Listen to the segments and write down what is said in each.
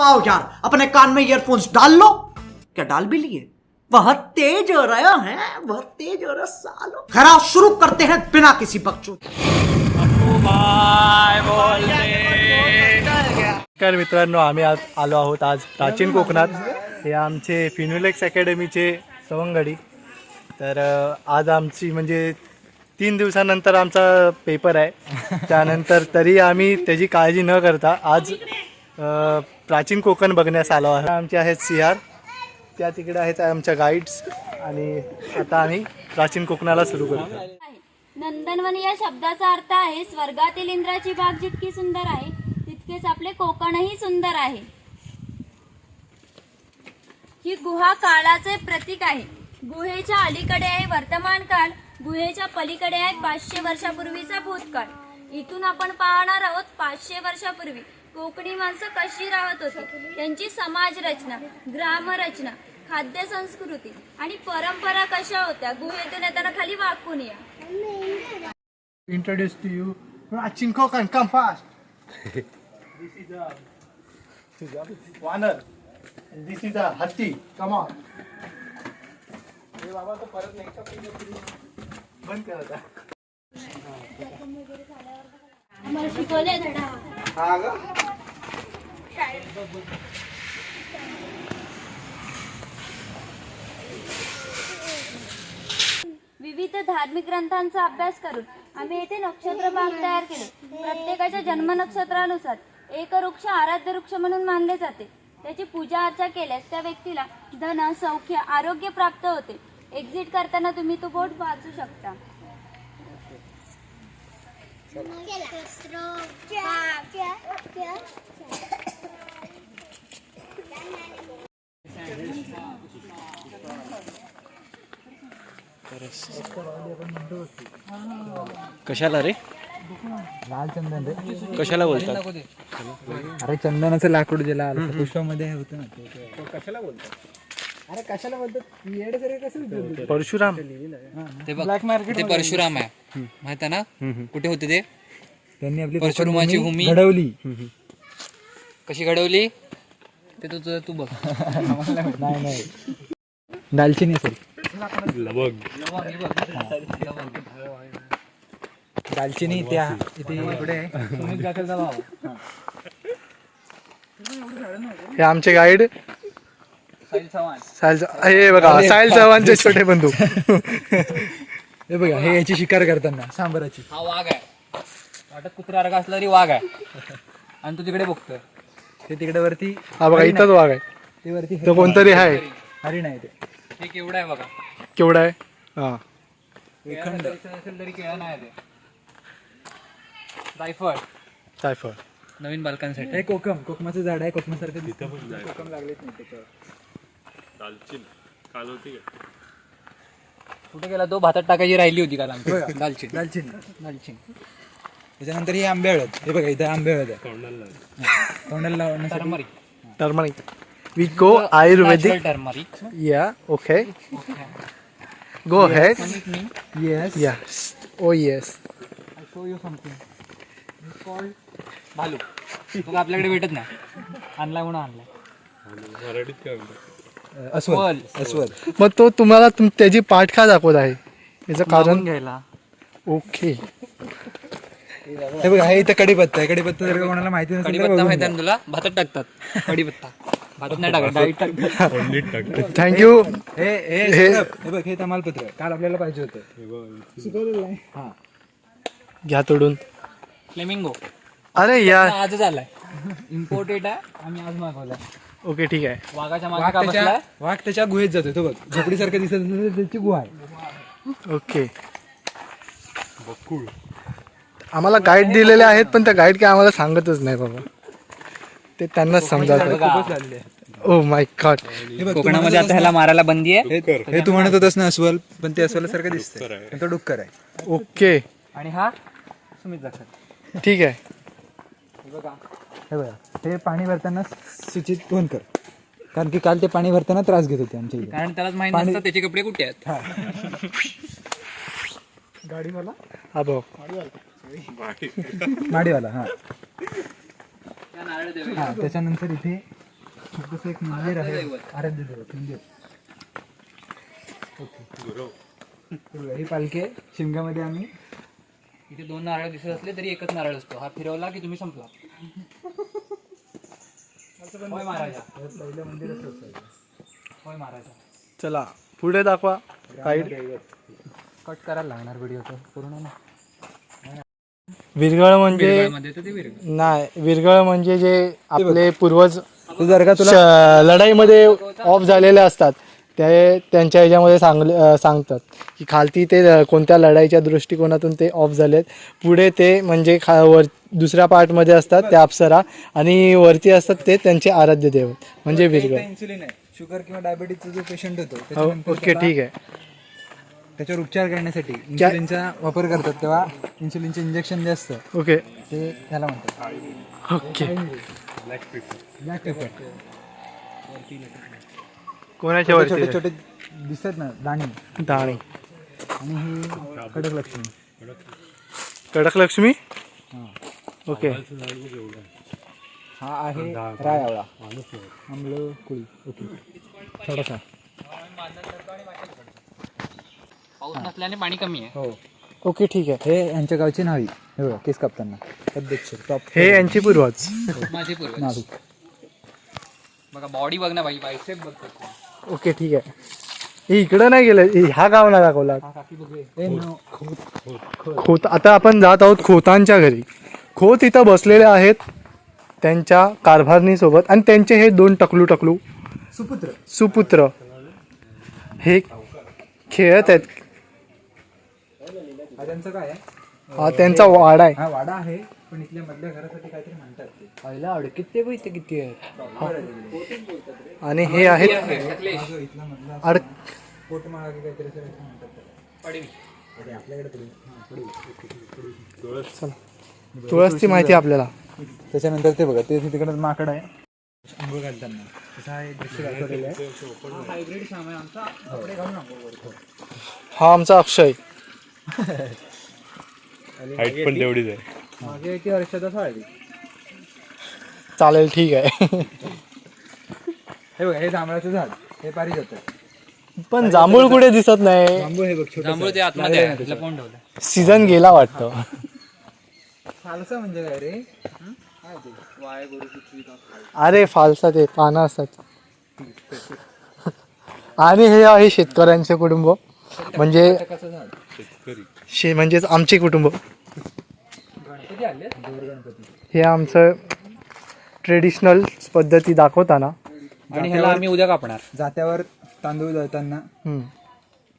आओ यार, अपने कान में ईयरफोन्स डाल लो। क्या डाल भी लिए? वह तेज हो रहा है, वह तेज हो रहा सालो। खैर शुरू करते हैं बिना किसी बकचोद। नमस्कार मित्रांनो, आम्ही आज आलो आहोत आज प्राचीन कोकणात. हे आमचे फिनोलेक्स अकॅडमीचे सवंगडी. तर आज आमची म्हणजे 3 दिवसानंतर आमचा पेपर आहे. त्यानंतर तरी आम्ही त्याची काळजी न करता आज प्राचीन कोकण बघण्यास आलो आहे. आमचे आहेत CR, त्या तिकडे आहेत आमच्या गाईड्स, आणि आता आम्ही प्राचीन कोकणाला सुरू करतो. नंदनवन या शब्दाचा अर्थ आहे स्वर्गातील इंद्राची बाग जितकी सुंदर आहे तितकेच आपले कोकणही सुंदर आहे. ही गुहा काळाचे प्रतीक आहे. गुहेच्या अलीकडे आहे वर्तमान काळ, गुहेच्या पलीकडे आहे 500 वर्षापूर्वीचा भूतकाळ. इथून आपण पाहणार आहोत 500 वर्षापूर्वी कोकणी माणसं कशी राहत होती, त्यांची समाज रचना, ग्रामरचना, खाद्य संस्कृती आणि परंपरा कशा होत्या. गुहेतून येताना खाली वाकून या. Introduce to you Prachin Kokan, come fast. This is a Wanar. And this is a Hatti, come on. बाबा तो परत नाही बंद कर आता. आम्हाला शिकवले धडा. हा ग विविध धार्मिक ग्रंथांचा अभ्यास करून आम्ही येथे नक्षत्र बाग तयार केले. प्रत्येकाच्या जन्म नक्षत्रानुसार एक वृक्ष आराध्य वृक्ष म्हणून मानले जाते. त्याची पूजा अर्चा केल्यास त्या व्यक्तीला धन, सौख्य, आरोग्य प्राप्त होते. एक्झिट करताना तुम्ही तो बोर्ड वाचू शकता. कशाला रे? लाल चंदन रे. कशाला बोलतात? अरे चंदनाचं लाकूड जे लाल पुष्पामध्ये होतं ना ते. कशाला बोलतात? अरे कशाला बोलतात? येड करे कसं परशुराम. ते बघ, ते परशुराम आहे माहित आहे ना? कुठे होते ते? त्यांनी आपली परशुरामाची भूमी घडवली. कशी घडवली ते तू बघ. नाही नाही, दालचिनी सर. दालचिनी त्या इथे पुढे हे आमचे गाईड साहिल. हे बघा साहिल चव्हाणचे छोटे बंधू. हे बघा, हे याची शिकार करताना सांबराची. हा वाघ आहे. वाटत कुत्र्यासारखा असला तरी वाघ आहे. आणि तू तिकडे बघतोय ते तिकडे वरती. हा बघा, इथंच वाघ आहे. ते वरती तो कोणतरी आहे. हरिण आहे ते. हे केवढा आहे बघा. केवढा आहे? हा, एखाद असेल तरी केळा नाही ते. जायफळ जायफळ नवीन बालकांसाठी. हे कोकमाचं झाड आहे. कोकमासारखं कोकम लागलेच नाही त्याच्यावर. कुठे गेला तो? भातात टाकायची राहिली होती काल आमची. दालचिनी. दालचिनी. त्याच्यानंतर ही आंबे हळद. हे बघा, इथं आंबे हळद आहे. तोंडाला लावण्यासाठी. Turmeric. Turmeric. We go Ayurvedic. Turmeric. या okay, go head. Yes. Yes, oh yes. Show you something. Called भालू. तो आपल्याकडे भेटत नाही. आणलाय म्हणून आणलाय. अस्वल. अस्वल. मग तो तुम्हाला त्याची पाठ का दाखवत आहे? याचं कारण घ्यायला. ओके. हे बघा, हे इथं कढीपत्ता आहे. कढीपत्ता जर कोणाला माहिती नसेल तर कढीपत्ता बघून माहिती घ्या. आहे तुला? भातात टाकतात कढीपत्ता. भातात नाही टाकत, डाळीत टाकतात. थँक्यू. हे बघ, हे तमालपत्र काल आपल्याला पाहिजे होतं. हा, घ्या तोडून. फ्लेमिंगो अरे यार, आजच आलाय. इम्पोर्टेड आहे. आम्ही आज मागवलाय. ओके ठीक आहे. वाघाच्या मागे का बसलाय? वाघ त्याच्या गुहेत जातो. तो बघ, झोपडीसारखं दिसत असेल तर त्याची गुहा आहे. ओके. आम्हाला गाईड दिलेले आहेत, पण त्या गाईड काय आम्हाला सांगतच नाही बाबा. ते त्यांनाच समजावतं. Oh my God. कोकणामध्ये आता ह्याला मारायला बंदी आहे. हे तू म्हणत होतास ना अस्वल, पण ते अस्वलासारखं दिसतंय. पण तो डुक्कर आहे. ओके आणि हा सुमित जाखड. ठीक आहे. हे बघा, हे पाणी भरताना सूचित फोन कर, कारण की काल ते पाणी भरताना त्रास घेत होते आमच्या इथे. कारण त्यालाच माहिती नसतं त्याचे कपडे कुठे आहेत. गाडीवाला हा भाऊ. माडीवाला. हा, त्याच्यानंतर इथे तसं एक मंदिर आहे आराध्य दैवत मंदिर. ही पालखी आहे. शिमग्यामध्ये आम्ही इथे 2 नारळ दिसत असले तरी एकच नारळ असतो. हा फिरवला की तुम्ही संपला. होय महाराजा. पहिलं मंदिरच होतं. होय महाराजा. चला पुढे दाखवा साईड. कट करायला लागणार व्हिडिओ तर पूर्ण ना. विरगळ म्हणजे मध्ये तर ते विरगळ. नाही, विरगळ म्हणजे जे आपले पूर्वज तू जर का लढाईमध्ये ऑफ झालेले असतात ते त्यांच्या ह्याच्यामध्ये सांगतात की खालती ते कोणत्या लढाईच्या दृष्टिकोनातून ते ऑफ झालेत. पुढे ते म्हणजे दुसऱ्या पार्टमध्ये असतात ते अप्सरा आणि वरती असतात ते त्यांचे आराध्य देवत म्हणजे विरगळ. इन्सुलिन आहे. शुगर किंवा डायबिटीजचा जो पेशंट होतो हो, त्याच्यानंतर ओके ठीक आहे. त्याच्यावर उपचार करण्यासाठी इन्सुलिनचा वापर करतात तेव्हा इन्सुलिनचे इंजेक्शन जे असतं ओके ते ह्याला म्हणतात ओके. Black paper. कोणाच्या छोटे वरती छोटे दिसतात ना दाणे. दाणे. आणि ही कडक लक्ष्मी. कडक लक्ष्मी. हां. ओके. हा आहे राय आवळा. आंबळ कुळी. ओके. थोडासा. पाऊस नसल्याने पाणी कमी आहे. हो. ओके ठीक आहे. हे यांच्या गावची नावी. हे बघा केस कापताना पद्धतशीर टॉप. हे यांची पूर्वज. माझे पूर्वज. नावी. बघा बॉडी बघ ना बाई. बायसेप बघ. ओके ठीक आहे. हे इकडं नाही गेलं, ह्या गावाला दाखवला. खोत. आता आपण जात आहोत खोतांच्या घरी. खोत इथं बसलेले आहेत त्यांच्या कारभारणीसोबत आणि त्यांचे हे 2 टकलू सुपुत्र हे खेळत आहेत. त्यांचं काय आहे? हा त्यांचा वाडा आहे. हा वाडा आहे पण इथल्या मधल्या घरासाठी काहीतरी म्हणतात ते. पहिला अडकीत ते बघ इथे किती आहेत. आणि हे आहेत इथला मधला अड पोटमाळा की काहीतरी असं म्हणतात त्याला. अरे आपल्याकडे तुळसची माहिती आपल्याला. त्याच्यानंतर ते बघा ते तिकडे माकड आहे अंघोळ घालताना. तसा हे दृश्य दाखवलेलं आहे. हायब्रिड साम आहे आमचा. कपडे घालून अंघोळ करतो. हा आमचा अक्षय. हाईट पण तेवढीच आहे. मागे ती हर्षदा साळवी. चालेल ठीक आहे. हे बघा हे जांभळाचं झाड. हे पारिजात आहे. पण जांभूळ कुठे दिसत नाही. जांभूळ हे बघ छोटं जांभूळ ते आतमध्ये आहे. लपवून ठेवलं. सीझन गेला वाटतं. फालसा म्हणजे काय रे? काय ते? अरे फालसा ते पानं असतात. आणि हे आहे शेतकऱ्यांचे कुटुंब म्हणजे कसं झाड? म्हणजेच आमचे कुटुंब. गणपती आले. गणपती. हे आमचं ट्रेडिशनल पद्धती दाखवताना. आणि ह्याला आम्ही उद्या कापणार. जात्यावर तांदूळ दळताना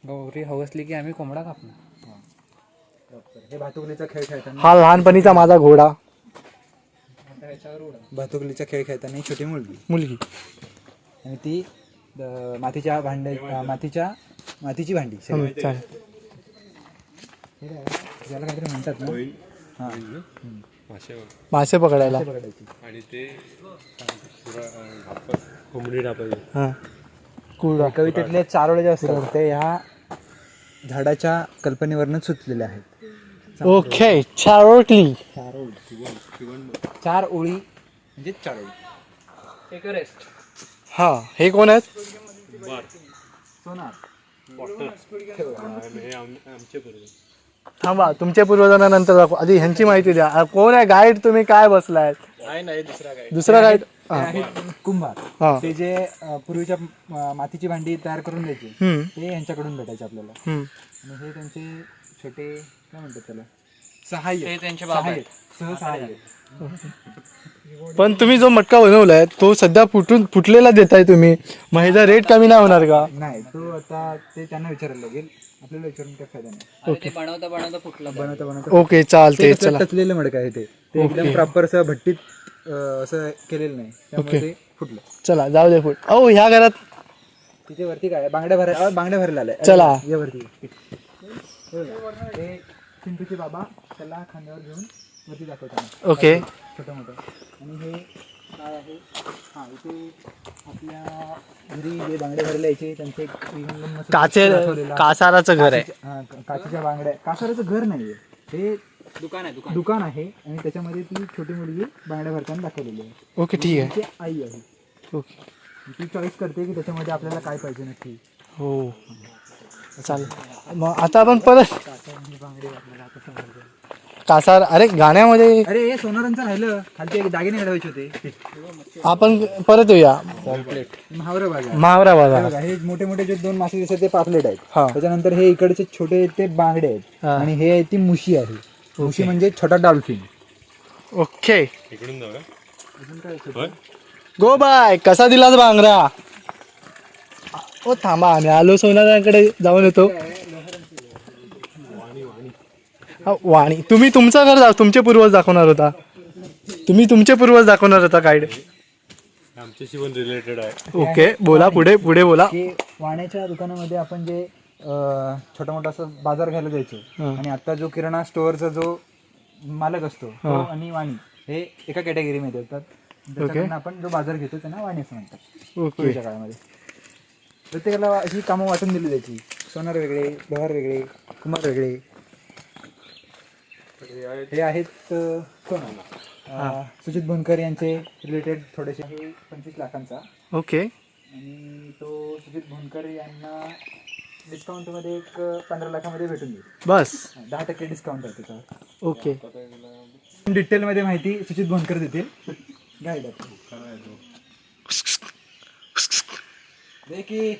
गौरी हवसली की आम्ही कोंबडा कापणार. हे भातुकलीचा खेळ खेळताना. हा लहानपणीचा माझा घोडा. भातुकलीचा खेळ खेळताना ही छोटी मुलगी आणि ती मातीच्या मातीची भांडी. चालेल. ज्याला काहीतरी म्हणतात ना. हा. मासे पकडायला. पकडायची. आणि ते कोंबडी टाकायची. हा कुडा. कवितेतले 4 ओळी जे असतात ते ह्या झाडाच्या कल्पनेवरच सुचलेले आहेत. ओके. चारोटली. 4 ओळी म्हणजे 4 ओळी. एक रेस्ट. हा हे कोण आहेत? सोनार. आमचे पूर्वज. थांबा तुमच्या पूर्वजांना नंतर दाखव. आधी ह्यांची माहिती द्या. कोण आहे गाईड? तुम्ही काय बसलाय? दुसरा गाईड. कुंभार. हा. ते जे पूर्वीच्या मातीची भांडी तयार करून द्यायची ते यांच्याकडून भेटायचे आपल्याला. आणि हे त्यांचे छोटे काय म्हणतात त्याला सहाय्य. ते त्यांचे बाबा आहेत. सहसहाय्य. पण तुम्ही जो मटका बनवलाय तो सध्या फुटलेला देताय तुम्ही. मग ह्याचा रेट कमी नाही होणार का? नाही तो आता ते त्यांना विचारायला लागेल. आपल्याला विचारून काय फायदा नाही. आणि ते बनवता बनवता फुटलं. बनवता ओके चालते. चला. टचलेलं मडक आहे ते एकदम प्रॉपर असं भट्टीत असं केलेलं नाही त्यामुळे ते फुटलं. चला जाऊ दे फुट. ओ ह्या घरात तिथे वरती काय बांगड्या भरायला आलाय. चला. ये वरती. ते चिंटूचे बाबा त्याला खांद्यावर घेऊन वरती दाखवताना. ओके. छोटं मोठं. आणि हे काय आहे? हा इथे आपल्या घरी जे बांगडे भरले यायचे त्यांचे एक विहंगम असं काचे दाखवलेलं. कासाराचं घर आहे. हा, काचेच्या बांगड्या. कासाराचं घर नाहीये हे दुकान आहे. दुकान आहे आणि त्याच्यामध्ये ती छोटी मुलगी बांगड्या भरताना दाखवलेली आहे. ओके ठीक आहे. तिची आई आहे. ओके. ती चॉईस करते की त्याच्यामध्ये आपल्याला काय पाहिजे नक्की. हो चालेल. मग आता आपण परत कासार, अरे गाण्यामध्ये अरे हे सोनारांचं राहिलं, खालचे एक दागिने घडवायचे होते. आपण परत येऊया. महावरा बाजार. महावरा हे बाजार. बघा, हे मोठे मोठे जे 2 मासे दिसतात ते पापलेट आहेत. हा. त्याच्यानंतर हे इकडचे छोटे ते बांगडे आहेत. हा. आणि हे आहे ती मुशी आहे. मुशी म्हणजे छोटा डॉल्फिन. ओके इकडून जाऊया. गो बाय. कसा दिलास बांगडा? ओ थांबा, आम्ही आलो सोनारांकडे जाऊन येतो. हा, वाणी. तुम्ही तुमचं घर तुमचे पूर्वज दाखवणार होता. तुम्ही तुमचे पूर्वज दाखवणार होता गाईड. आमच्याशी पण रिलेटेड आहे. ओके बोला, पुढे पुढे बोला. की वाण्याच्या दुकानामध्ये आपण जे छोटा मोठा असं बाजार घ्यायला जायचो. आणि आता जो किराणा स्टोअरचा जो मालक असतो तो आणि वाणी हे एका कॅटेगरीमध्ये येतात. त्याच्याकडनं आपण जो बाजार घेतो त्यांना वाणी असं म्हणतात ओके पूर्वीच्या काळामध्ये. प्रत्येकाला ही कामं वाटून दिली जायची. सोनार वेगळे, लोहार वेगळे, कुमार वेगळे. हे आहेत सुजित भोनकर यांचे रिलेटेड थोडेसे. हे 25 लाखांचा. ओके आणि तो सुजित भोनकर यांना डिस्काउंटमध्ये एक 15 लाखामध्ये भेटून जाईल. बस. 10% डिस्काउंट आहे त्याच्यावर. ओके डिटेलमध्ये माहिती सुजित भोनकर देतील. गाईड की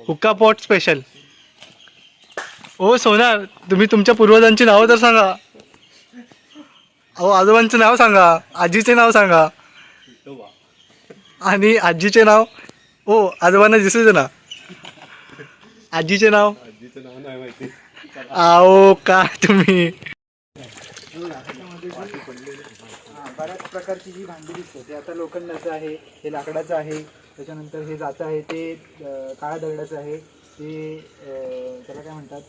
हुक्का पॉट स्पेशल. ओ सोनार, तुम्ही तुमच्या पूर्वजांची नावं तर सांगा. अहो आजोबांचं नाव सांगा, आजीचे नाव सांगा. आणि आजीचे नाव. ओ आजोबांना दिसू दे ना. आजीचे नाव. आजीचं नाव नाही माहिती. आओ का तुम्ही. बऱ्याच प्रकारची जी भांडी दिसते ते आता लोखंडाचं आहे, हे लाकडाचं आहे. त्याच्यानंतर हे जातं आहे ते काळ्या दगडाचं आहे. ते त्याला काय म्हणतात,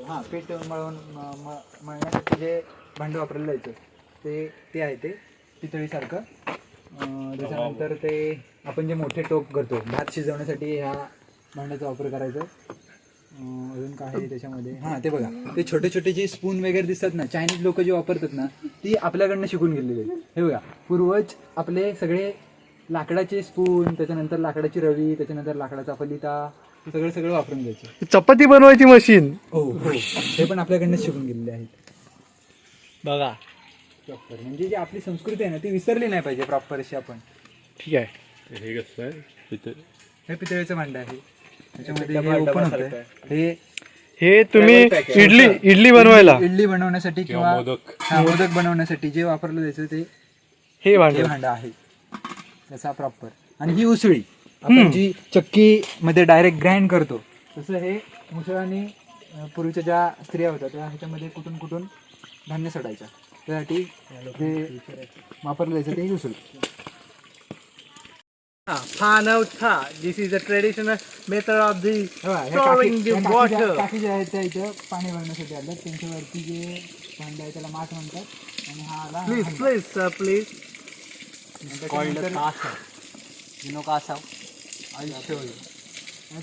हां पीठ मळण्यासाठी जे भांडं वापरलं जायचं ते आहे ते पितळीसारखं. त्याच्यानंतर ते आपण जे मोठे टोप करतो भात शिजवण्यासाठी ह्या भांड्याचा वापर करायचा. अजून काय आहे त्याच्यामध्ये, हां ते बघा ते छोटे छोटे जे स्पून वगैरे दिसतात ना, चायनीज लोक जे वापरतात ना ती आपल्याकडनं शिकून गेलेली आहेत. हे बघा पूर्वज आपले सगळे लाकडाचे स्पून, त्याच्यानंतर लाकडाची रवी, त्याच्यानंतर लाकडाचा फलिता, सगळं वापरून घ्यायचे. चपाती बनवायची मशीन. हो हो हे पण आपल्याकडनं शिकून गेलेले आहेत. बघा प्रॉपर म्हणजे जी आपली संस्कृती आहे ना ती विसरली नाही पाहिजे प्रॉपर अशी आपण. ठीक आहे. हे कसं आहे? हे पितळेचं भांडं आहे. त्याच्यामध्ये हे ओपन होतं. हे तुम्ही इडली बनवायला, इडली बनवण्यासाठी किंवा मोदक. मोदक बनवण्यासाठी जे वापरलं जायचं ते हे भांड. भांडं आहे त्याचा प्रॉपर. आणि ही उसळी आपण जी चक्की मध्ये डायरेक्ट ग्राइंड करतो तसं हे मुसळाने पूर्वीच्या ज्या स्त्रिया होत्या त्या ह्याच्यामध्ये कुठून धान्य सडायच्या त्यासाठी जे वापरलं जायचं ते उसळी. This is a traditional method of the storing the water. टाकी जे आहेत त्या इथं पाणी भरण्यासाठी आलं. त्यांच्यावरती जे भांडं आहे त्याला माठ म्हणतात. आणि हा आला Please sir, please.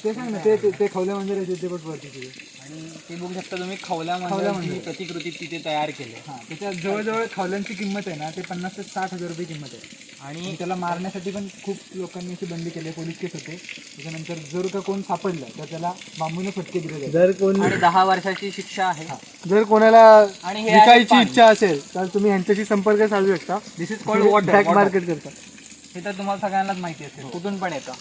ते सांग ना ते खवल्या मंदिराचे ते पण वरती तिथे. आणि ते बघू शकता तुम्ही खवल्या मंदिराची प्रतिकृती तिथे तयार केली. हां त्याच्यात जवळजवळ खवल्यांची किंमत आहे ना ते 50,000 ते 60,000 रुपये किंमत आहे. आणि त्याला मारण्यासाठी पण खूप लोकांनी अशी बंदी केली. पोलीस केस होते. त्याच्यानंतर जर का कोण सापडलं तर त्याला बांबूने फटके दिले जातात. जर कोण आणि 10 वर्षाची शिक्षा आहे. जर कोणाला आणि हे विकायची आहे इच्छा असेल तर तुम्ही यांच्याशी संपर्क साधू शकता. This is called water. Back market करता. हे तर तुम्हाला सगळ्यांनाच माहिती असेल. कुठून पण येतं.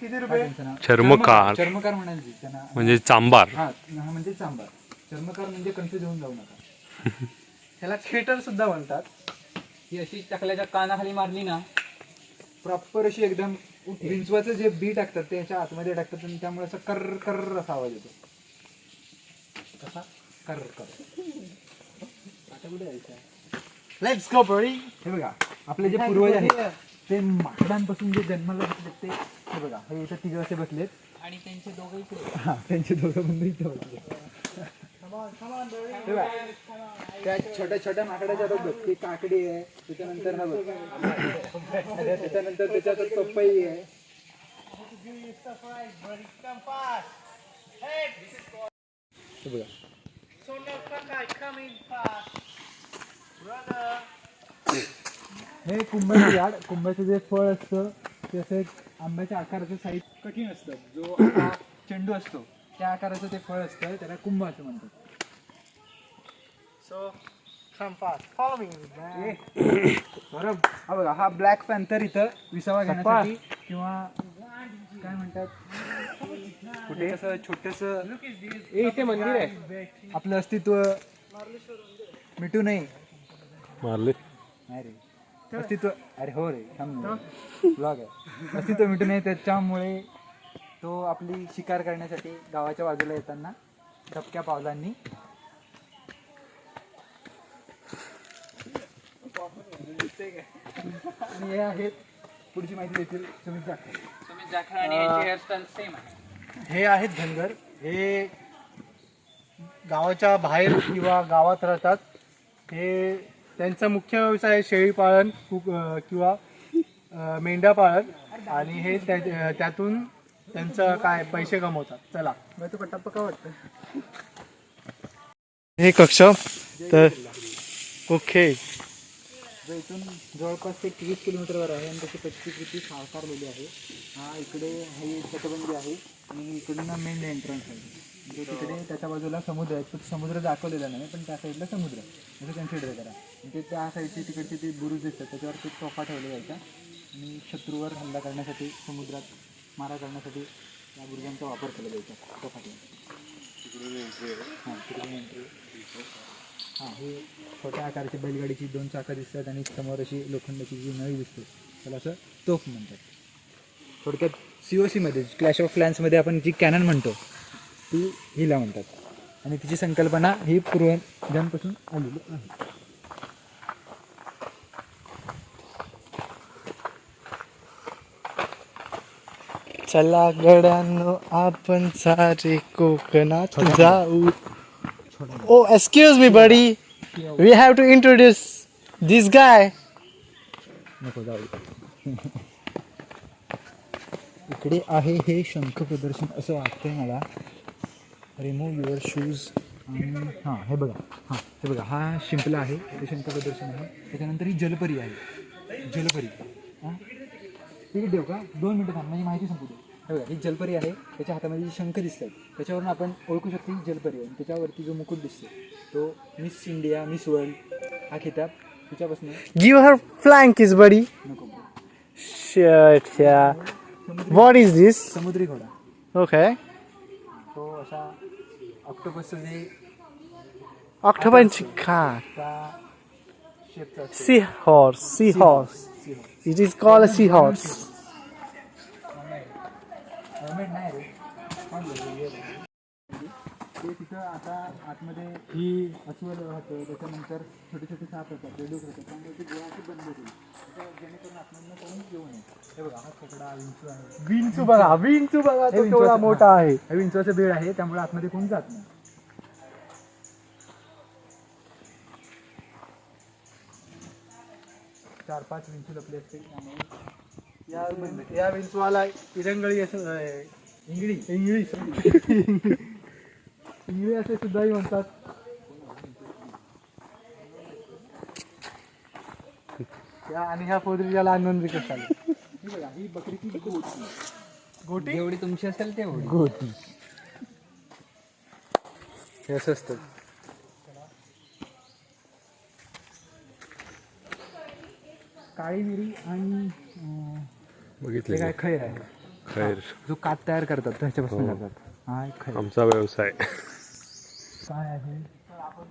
किती रुपये? चर्मकार चर्मकार म्हणायचे त्यांना. म्हणजे चांबार. हा म्हणजे चांबार. चर्मकार म्हणजे कन्फ्युज होऊन जाऊ नका. ह्याला थिएटर सुद्धा म्हणतात. ही अशी चकल्याच्या कानाखाली मारली ना प्रॉपर अशी एकदम विंचवाचं जे बी टाकतात ते ह्याच्या आतमध्ये टाकतात आणि त्यामुळे असं कर्र कर्र असा आवाज येतो. कसा कर्र कर्र. आता कुठे जायचं? Let's go body. हे बघा आपले जे पूर्वज आहेत ते माकडांपासून जे जन्माला बसलेत ते हे बघा हे इथं 3 असे बसलेत. आणि त्यांचे दोघंही हा त्यांचे दोघं बंधू इथे बसले. हे बघा, त्या छोट्या छोट्या माकडाच्या बघ ते काकडी आहे. त्याच्यानंतर हा बघ त्याच्यानंतर त्याच्यात पपई आहे. हे बघा हे कुंभाचं झाड, कुंभाचं जे फळ असतं ते असं एक आंब्याच्या आकाराचं साईज कठीण असतं. जो आपला चेंडू असतो त्या आकाराचं ते फळ असतं, त्याला कुंभ असं म्हणतात. So come fast. Follow me. बरोबर. हा बघा, हा ब्लॅक पॅन्थर इथं विसावा घेण्यासाठी किंवा काय म्हणतात कुठे असं छोटंसं इथे मंदिर आहे. आपलं अस्तित्व मिटू नये. मारले नाही रे, अस्तित्व, अरे हो रे, ब्लॉग आहे. अस्तित्व मिटू नये त्याच्यामुळे तो आपली शिकार करण्यासाठी गावाच्या बाजूला येताना धपक्या पावलांनी आणि हे आहेत, पुढची माहिती देतील सुमित जाखड. आणि यांची हेअरस्टाईल सेम आहे. हे आहेत धनगर. हे गावाच्या बाहेर किंवा गावात राहतात. हे त्यांचा मुख्य व्यवसाय आहे शेळीपालन किंवा मेंढ्यापालन आणि हे त्यातून त्यांचं काय पैसे कमवतात. चला मला तो पट्टाप्पा का वाटतं. हे कक्ष तर ओके. जो इथून जवळपास ते 30 किलोमीटरवर आहे आणि त्याची प्रतिकृती साकारलेली आहे. हा इकडे ही तटबंदी आहे आणि इकडून मेन एंट्रन्स आहे. जो तिकडे त्याच्या बाजूला समुद्र आहे. तो समुद्र दाखवलेला नाही पण त्या साईडला समुद्र आहे असं कन्सिडर करा. ते त्या साईडचे तिकडचे ते बुरुज दिसतात त्याच्यावर ते तोफा ठेवल्या जायच्या आणि शत्रूवर हल्ला करण्यासाठी समुद्रात मारा करण्यासाठी या बुरुजांचा वापर केला जायचा तोफा ठेवून. हां तिकडे एंट्री. हां हे छोट्या आकाराची बैलगाडीची 2 चाकं दिसतात आणि समोर अशी लोखंडाची जी नळी दिसते त्याला असं तोफ म्हणतात. थोडक्यात COC मध्ये क्लॅश ऑफ क्लॅन्समध्ये आपण जी कॅनन म्हणतो ती हिला म्हणतात आणि तिची संकल्पना ही पूर्वजांपासून आलेली आहे. चला गड्यांनो आपण सारे कोकणात जाऊ. Oh excuse me buddy, we have to introduce this guy. नको जाऊ. इकडे आहे हे शंख प्रदर्शन असं वाटतंय मला. रिमूव्ह युअर शूज आणि हां हे बघा, हां हे बघा, हा शिंपला आहे ते शंख प्रदर्शन आहे. त्याच्यानंतर ही जलपरी आहे. जलपरी हां तिकीट देऊ का? 2 मिनटं थांब म्हणजे माहिती संपू दे. हे बघा ही जलपरी आहे. त्याच्या हातामध्ये जे शंख दिसतात त्याच्यावरून आपण ओळखू शकतो ही जलपरी आहे. त्याच्यावरती जो मुकुट दिसतो तो मिस इंडिया, मिस वर्ल्ड हा खिताब तिच्यापासून. गिव्ह हर फ्लँक इज बडी. नको. Shit, yeah. What is this? समुद्री घोडा. Okay. तो असा ऑक्टोपसचं जे October car. त्या शेपचा असतो. Seahorse. Seahorse. It is called a seahorse. Helmet नाही रे. ते तिथं आता आतमध्ये ही अस्वल राहतं. त्याच्यानंतर छोटे छोटे साप होतात, बेडूक होतात. त्यामुळे ती गोळा अशी बंद होती जेणेकरून आतमधनं कोणी येऊ नये. हे बघा हा खेकडा विंचू आहे. विंचू बघा, विंचू बघा, हे तो केवढा मोठा आहे. हे विंचूचं बेड आहे त्यामुळे आतमध्ये कोण जात नाही. चार 5 विंचू लपले असते त्यामुळे या विंचवाला इरंगळी असं इंगळी इंगळी असे सुद्धाही म्हणतात. आणि ह्या पोदरीच्या लहान नंदी कशाला. ही बघा ही बकरीची गोटी. गोटी जेवढी तुमची असेल तेवढी गोटी. हे असं असतं. काळी मिरी आणि बघितले काय खैर आहे. खैर जो कात तयार करतात त्याच्यापासून करतात. हा एक खैर. आमचा व्यवसाय. काय आहे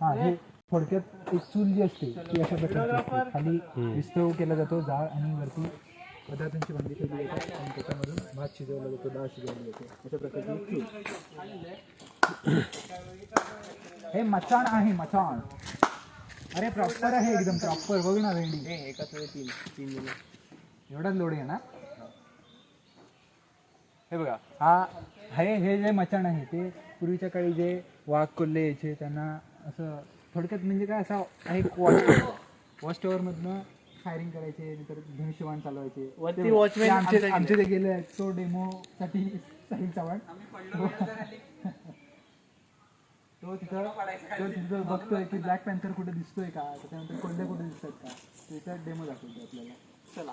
हा हे थोडक्यात एक चूल जी असते ती अशा प्रकारची असते. खाली विस्तव केला जातो जाळ आणि वरती पदार्थांची भांडी ठेवली जातात आणि त्याच्यामधून भात शिजवला जातो, डाळ शिजवली जाते. अशा प्रकारची चूल. हे मचाण आहे, मचाण. अरे प्रॉपर आहे एकदम प्रॉपर. बघ ना भेंडी एकाच वेळी 3 एवढाच लोड आहे ना. हे बघा हा हे जे मचाण आहे ते पूर्वीच्या काळी जे वाघ कोल्हे यायचे त्यांना असं थोडक्यात म्हणजे काय असा एक वॉच टॉवरमधनं फायरिंग करायचे, नंतर धनुष्यबाण चालवायचे. वरती वॉचमॅन आमचे ते गेले तो डेमोसाठी साहिल चव्हाण तो तिथं तिथं तो तिथं बघतोय की ब्लॅक पॅन्थर कुठे दिसतोय का, त्याच्यानंतर कोल्हे कुठे दिसतात का, त्याचा डेमो दाखवतो आपल्याला. चला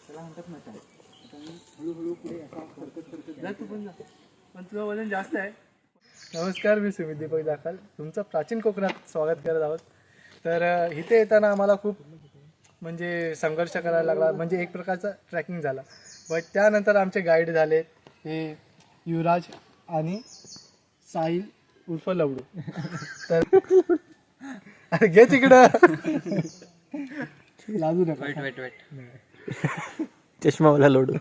त्याला म्हणतात मचाण. आता मी हळूहळू पुढे असा सरकत जा तू पण जा, पण तुझं वजन जास्त आहे. नमस्कार, मी सुमित दीपक दाखल तुमचं प्राचीन कोकणात स्वागत करत आहोत. तर इथे येताना आम्हाला खूप म्हणजे संघर्ष करायला लागला, म्हणजे एक प्रकारचा ट्रॅकिंग झाला. बट त्यानंतर आमचे गाईड झाले हे युवराज आणि साहिल उर्फ लवडू. तर अरे घे तिकडं, लाजू नका. वेट चष्मावाला लोडू.